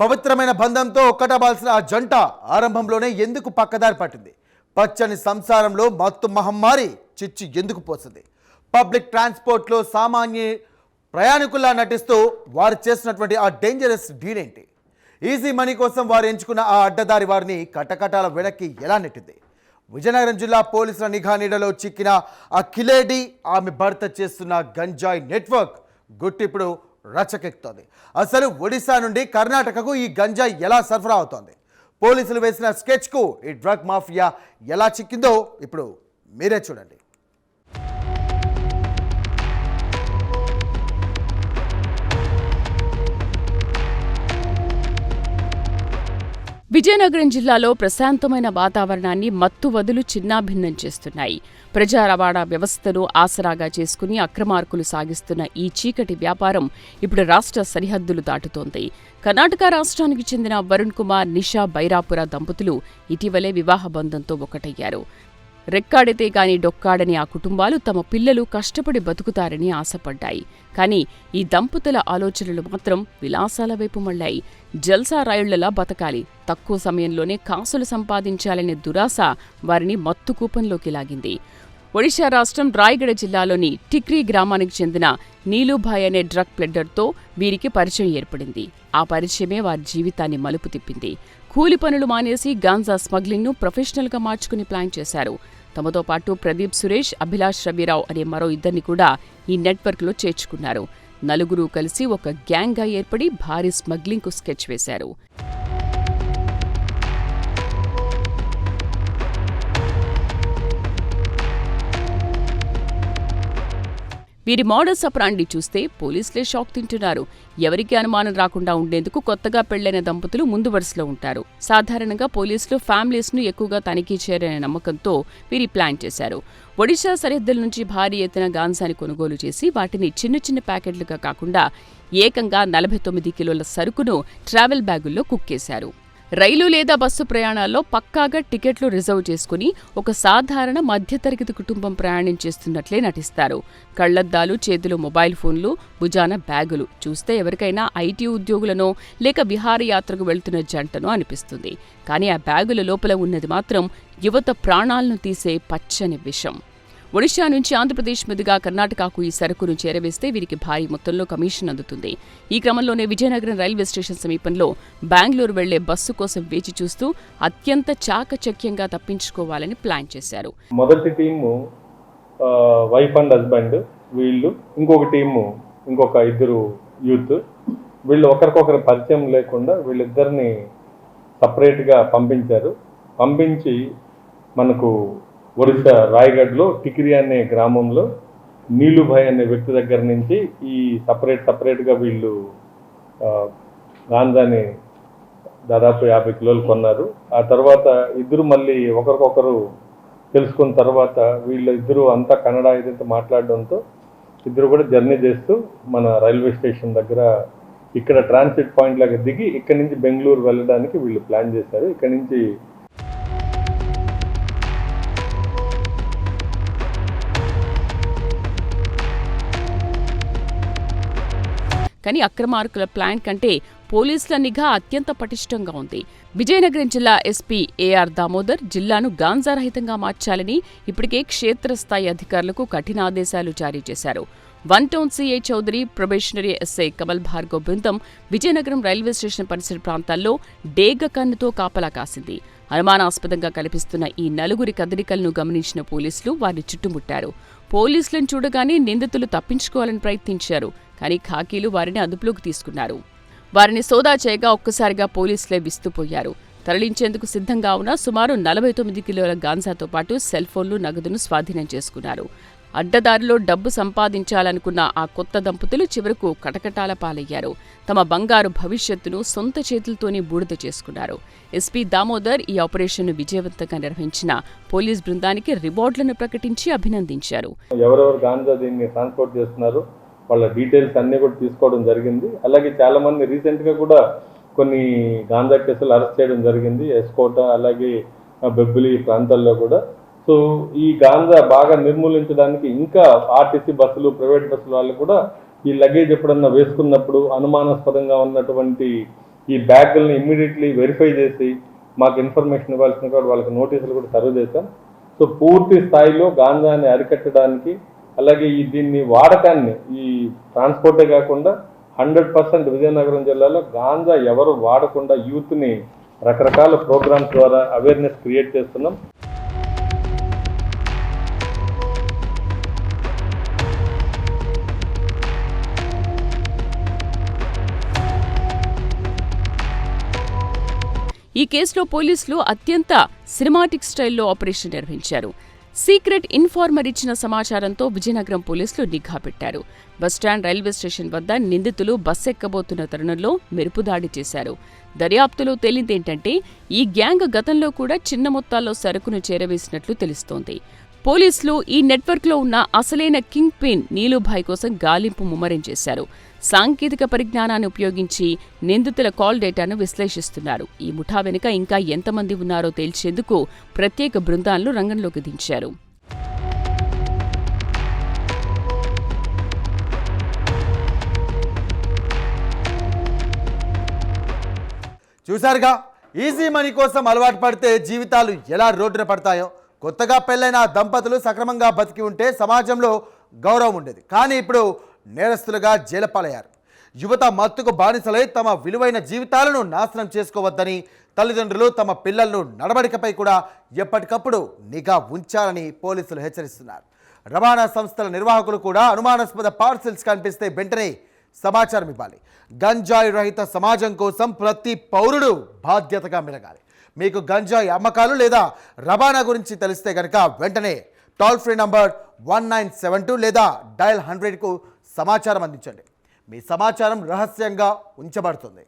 పవిత్రమైన బంధంతో ఒక్కటవ్వాల్సిన ఆ జంట ఆరంభంలోనే ఎందుకు పక్కదారి పట్టింది? పచ్చని సంసారంలో మత్తు మహమ్మారి చిచ్చు ఎందుకు పోసింది? పబ్లిక్ ట్రాన్స్పోర్ట్లో సామాన్య ప్రయాణికుల్లా నటిస్తూ వారు చేసినటువంటి ఆ డేంజరస్ డీల్ ఏంటి? ఈజీ మనీ కోసం వారు ఎంచుకున్న ఆ అడ్డదారి వారిని కటకటాల వెనక్కి ఎలా నెట్టింది? విజయనగరం జిల్లా పోలీసుల నిఘా నీడలో చిక్కిన ఆ కిలేడి ఆమె భర్త చేస్తున్న గంజాయి నెట్వర్క్ గుట్టు ఇప్పుడు రచకెక్కుతోంది. అసలు ఒడిశా నుండి కర్ణాటకకు ఈ గంజాయి ఎలా సరఫరా అవుతోంది? పోలీసులు వేసిన స్కెచ్కు ఈ డ్రగ్ మాఫియా ఎలా చిక్కిందో ఇప్పుడు మీరే చూడండి. విజయనగరం జిల్లాలో ప్రశాంతమైన వాతావరణాన్ని మత్తు వదులు చిన్నాభిన్నం చేస్తున్నాయి. ప్రజా రవాణా వ్యవస్థను ఆసరాగా చేసుకుని అక్రమార్కులు సాగిస్తున్న ఈ చీకటి వ్యాపారం ఇప్పుడు రాష్ట్ర సరిహద్దులు దాటుతోంది. కర్ణాటక రాష్ట్రానికి చెందిన వరుణ్ కుమార్, నిషా బైరాపుర దంపతులు ఇటీవలే వివాహ బంధంతో ఒకటయ్యారు. రెక్కాడితే గాని డొక్కాడని ఆ కుటుంబాలు తమ పిల్లలు కష్టపడి బతుకుతారని ఆశపడ్డాయి. కానీ ఈ దంపతుల ఆలోచనలు మాత్రం విలాసాల వైపు మళ్లాయి. జల్సా రాయుళ్లలా బతకాలి, తక్కువ సమయంలోనే కాసులు సంపాదించాలనే దురాశ వారిని మత్తు కూపంలోకి లాగింది. ఒడిశా రాష్ట్రం రాయగడ జిల్లాలోని టిక్రీ గ్రామానికి చెందిన నీలుభాయ్ అనే డ్రగ్ ప్లెడ్డర్తో వీరికి పరిచయం ఏర్పడింది. ఆ పరిచయమే వారి జీవితాన్ని మలుపు తిప్పింది. కూలి పనులు మానేసి గాంజా స్మగ్లింగ్ను ప్రొఫెషనల్గా మార్చుకుని ప్లాన్ చేశారు. తమతో పాటు ప్రదీప్ సురేష్, అభిలాష్ రవిరావు అనే మరో ఇద్దరిని కూడా ఈ నెట్వర్క్లో చేర్చుకున్నారు. నలుగురు కలిసి ఒక గ్యాంగ్గా ఏర్పడి భారీ స్మగ్లింగ్కు స్కెచ్ వేశారు. వీరి మోడస్ ఆపరాండి చూస్తే పోలీసులే షాక్ తింటున్నారు. ఎవరికీ అనుమానం రాకుండా ఉండేందుకు కొత్తగా పెళ్లైన దంపతులు ముందు వరుసలో ఉంటారు. సాధారణంగా పోలీసులు ఫ్యామిలీస్ను ఎక్కువగా తనిఖీ చేయరనే నమ్మకంతో వీరి ప్లాన్ చేశారు. ఒడిశా సరిహద్దుల నుంచి భారీ ఎత్తున గాంజాని కొనుగోలు చేసి వాటిని చిన్న చిన్న ప్యాకెట్లుగా కాకుండా ఏకంగా 49 కిలోల సరుకును ట్రావెల్ బ్యాగుల్లో కుక్కేశారు. రైలు లేదా బస్సు ప్రయాణాల్లో పక్కాగా టికెట్లు రిజర్వ్ చేసుకుని ఒక సాధారణ మధ్యతరగతి కుటుంబం ప్రయాణం చేస్తున్నట్లే నటిస్తారు. కళ్లద్దాలు, చేతిలో మొబైల్ ఫోన్లు, భుజాన బ్యాగులు చూస్తే ఎవరికైనా ఐటీ ఉద్యోగులనో లేక విహారయాత్రకు వెళ్తున్న జంటనో అనిపిస్తుంది. కానీ ఆ బ్యాగుల లోపల ఉన్నది మాత్రం యువత ప్రాణాలను తీసే పచ్చని విషం. ఒడిశా నుంచి ఆంధ్రప్రదేశ్ మీదుగా కర్ణాటకకు ఈ సరుకును చేరవేస్తే వీరికి భారీ మొత్తంలో కమిషన్ అందుతుంది. ఈ క్రమంలోనే విజయనగరం రైల్వే స్టేషన్ సమీపంలో బెంగళూరు వెళ్లే బస్సు కోసం వేచి చూస్తూ అత్యంత చాకచక్యంగా తప్పించుకోవాలని ప్లాన్ చేశారు. మొదటి టీము వైఫ్ అండ్ హస్బెండ్, వీళ్ళు ఇంకొక టీము ఇంకొక ఇద్దరు యూత్. వీళ్ళు ఒకరికొకరు పరిచయం లేకుండా వీళ్ళిద్దరిని సపరేట్గా పంపించి మనకు ఒడిశా రాయగఢ్లో టిక్రీ అనే గ్రామంలో నీలుభాయ్ అనే వ్యక్తి దగ్గర నుంచి ఈ సపరేట్గా వీళ్ళు గాంజాని దాదాపు 50 కిలోలు కొన్నారు. ఆ తర్వాత ఇద్దరు మళ్ళీ ఒకరికొకరు తెలుసుకున్న తర్వాత వీళ్ళిద్దరూ అంతా కన్నడ ఇదంతా మాట్లాడడంతో ఇద్దరు కూడా జర్నీ చేస్తూ మన రైల్వే స్టేషన్ దగ్గర ఇక్కడ ట్రాన్సిట్ పాయింట్ లాగా దిగి ఇక్కడి నుంచి బెంగళూరు వెళ్ళడానికి వీళ్ళు ప్లాన్ చేశారు. ఇక్కడి నుంచి కానీ అక్రమార్కుల ప్లాన్ కంటే పోలీసుల నిఘా అత్యంత పటిష్టంగా ఉంది. విజయనగరం జిల్లా ఎస్పీ ఏఆర్ దామోదర్ జిల్లాను గాంజా రహితంగా మార్చాలని ఇప్పటికే క్షేత్రస్థాయి అధికారులకు కఠిన ఆదేశాలు జారీ చేశారు. 1 town CI Chaudhary, probationary SI Kamal Bhargav బృందం విజయనగరం రైల్వే స్టేషన్ పరిసర ప్రాంతాల్లో డేగ కన్నుతో కాపలా కాసింది. అనుమానాస్పదంగా కనిపిస్తున్న ఈ నలుగురి కదలికలను గమనించిన పోలీసులు వారిని చుట్టుముట్టారు. పోలీసులను చూడగానే నిందితులు తప్పించుకోవాలని ప్రయత్నించారు. కానీ ఖాకీలు వారిని అదుపులోకి తీసుకున్నారు. వారిని సోదా చేయగా ఒక్కసారిగా పోలీసులే విస్తుపోయారు. తరలించేందుకు సిద్ధంగా ఉన్న సుమారు 49 కిలోల గాంజాతో పాటు సెల్ ఫోన్లు, నగదును స్వాధీనం చేసుకున్నారు. అడ్డదారిలో డబ్బు సంపాదించాలనుకున్న ఆ కొత్త దంపతులు చివరకు కటకటాల పాలయ్యారు. తమ బంగారు భవిష్యత్తును సొంత చేతులతోనే బూడిద చేసుకున్నారు. ఎస్పీ దామోదర్ ఈ ఆపరేషన్ను విజయవంతంగా నిర్వహించిన పోలీస్ బృందానికి రివార్డులను ప్రకటించి అభినందించారు. ఎవరెవరు గాంజా దీన్ని ట్రాన్స్పోర్ట్ చేస్తున్నారు వాళ్ళ డీటెయిల్స్ అన్నీ కూడా తీసుకోవడం జరిగింది. అలాగే చాలా మంది రీసెంట్గా కూడా కొన్ని గాంజా కేసులు అరెస్ట్ చేయడం జరిగింది, ఎస్కోట అలాగే బెబ్బిలి ప్రాంతాల్లో కూడా. సో ఈ గాంజా బాగా నిర్మూలించడానికి ఇంకా ఆర్టీసీ బస్సులు, ప్రైవేట్ బస్సులు వాళ్ళు కూడా ఈ లగేజ్ ఎప్పుడన్నా వేసుకున్నప్పుడు అనుమానాస్పదంగా ఉన్నటువంటి ఈ బ్యాగుల్ని ఇమ్మీడియట్లీ వెరిఫై చేసి మాకు ఇన్ఫర్మేషన్ ఇవ్వాల్సిన కూడా వాళ్ళకి నోటీసులు కూడా సర్వ్ చేశాం. సో పూర్తి స్థాయిలో గాంజాని అరికట్టడానికి, అలాగే దీన్ని వాడకాన్ని, ఈ ట్రాన్స్పోర్టే కాకుండా 100% విజయనగరం జిల్లాలో గాంజా ఎవరు వాడకుండా యూత్ని రకరకాల ప్రోగ్రామ్స్ ద్వారా అవేర్నెస్ క్రియేట్ చేస్తున్నాం. ఈ కేసులో పోలీసులు అత్యంత సినిమాటిక్ స్టైల్లో ఆపరేషన్ నిర్వహించారు. సీక్రెట్ ఇన్ఫార్మర్ ఇచ్చిన సమాచారంతో విజయనగరం పోలీసులు నిఘా పెట్టారు. బస్టాండ్, రైల్వే స్టేషన్ వద్ద నిందితులు బస్ ఎక్కబోతున్న తరుణంలో మెరుపుదాడి చేశారు. దర్యాప్తులో తేలిందేంటంటే ఈ గ్యాంగ్ గతంలో కూడా చిన్న మొత్తాల్లో సరుకును చేరవేసినట్లు తెలుస్తోంది. పోలీసులు ఈ నెట్వర్క్లో ఉన్న అసలైన కింగ్ పిన్ నీలుభాయ్ కోసం గాలింపు ముమ్మరం చేశారు. సాంకేతిక పరిజ్ఞానాన్ని ఉపయోగించి నిందితుల కాల్ డేటాను విశ్లేషిస్తున్నారు. ఈ ముఠా వెనుక ఇంకా ఎంతమంది ఉన్నారో తేల్చేందుకు ప్రత్యేక బృందాలను రంగంలోకి దించారు. చూశారుగా, ఈజీ మనీ కోసం అలవాటు పడితే జీవితాలు ఎలా రోడ్డున పడతాయో. కొత్తగా పెళ్ళైన దంపతులు సక్రమంగా బతికి ఉంటే సమాజంలో గౌరవం ఉండేది. కానీ ఇప్పుడు నేరస్తులుగా జైలుపాలయ్యారు. యువత మత్తుకు బానిసలై తమ విలువైన జీవితాలను నాశనం చేసుకోవద్దని తల్లిదండ్రులు తమ పిల్లలను నడవడికపై కూడా ఎప్పటికప్పుడు నిఘా ఉంచాలని పోలీసులు హెచ్చరిస్తున్నారు. రవాణా సంస్థల నిర్వాహకులు కూడా అనుమానాస్పద పార్సిల్స్ కనిపిస్తే వెంటనే సమాచారం ఇవ్వాలి. గంజాయి రహిత సమాజం కోసం ప్రతి పౌరుడు బాధ్యతగా మెలగాలి. మీకు గంజాయి అమ్మకాలు లేదా రవాణా గురించి తెలిస్తే కనుక వెంటనే టోల్ ఫ్రీ నంబర్ 1972 లేదా డయల్ 100కు సమాచారం అందించండి. మీ సమాచారం రహస్యంగా ఉంచబడుతుంది.